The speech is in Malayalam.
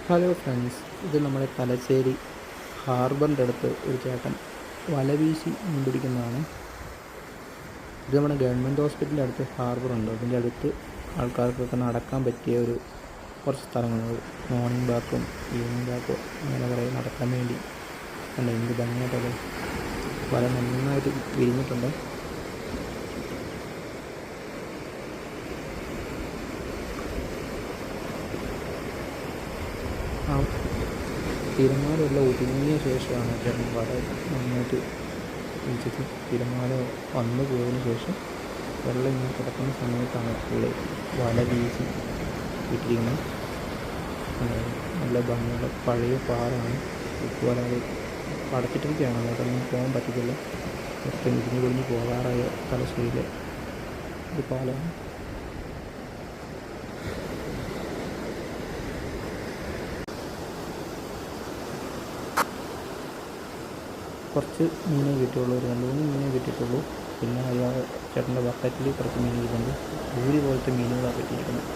ഹലോ ഫ്രണ്ട്സ്, ഇത് നമ്മുടെ തലശ്ശേരി ഹാർബറിൻ്റെ അടുത്ത് ഒരു ചേട്ടൻ വല വീശി മീൻ പിടിക്കുന്നതാണ്. ഇത് നമ്മുടെ ഗവൺമെൻറ് ഹോസ്പിറ്റലിൻ്റെ അടുത്ത് ഹാർബറുണ്ട്. അതിൻ്റെ അടുത്ത് ആൾക്കാർക്കൊക്കെ നടക്കാൻ പറ്റിയ കുറച്ച് സ്ഥലങ്ങളുണ്ട്. മോർണിംഗ് വാക്കും ഈവനിങ് വാക്കും അങ്ങനെ കുറേ നടക്കാൻ വേണ്ടി ഉണ്ട്. എന്ത് ഭംഗിയായിട്ടത് വല നന്നായിട്ട് വിരിഞ്ഞിട്ടുണ്ട്. ആ തിരമാലയെല്ലാം ഒതുങ്ങിയ ശേഷമാണ് ചേട്ടൻ വല നന്നായിട്ട് വീശിട്ട് തിരമാല വന്നു പോയതിന് ശേഷം വെള്ളം ഇങ്ങനെ കിടക്കുന്ന സമയത്താണ് പുള്ളി വല വീശി ഇട്ടിരിക്കുന്നത്. നല്ല ഭംഗിയുള്ള പഴയ പാറയാണ്. ഇപ്പോൾ അത് അടച്ചിട്ടിരിക്കുകയാണ്, അങ്ങോട്ടൊന്നും പോകാൻ പറ്റത്തില്ല. മൊത്തം ഇടിഞ്ഞു പൊളിഞ്ഞ് പോകാറായ തലശ്ശേരിയിലെ ഒരു പാലമാണ്. കുറച്ച് മീനേ കിട്ടിയുള്ളൂ, ഒരു 2-3 മീനേ കിട്ടിയിട്ടുള്ളൂ. പിന്നെ അയാൾ ചേട്ടൻ്റെ ബക്കറ്റിൽ കുറച്ച് മീൻ ഇരിക്കുന്നുണ്ട്. ഭൂരി പോലത്തെ മീനുകളാണ് കിട്ടിയിരിക്കുന്നത്.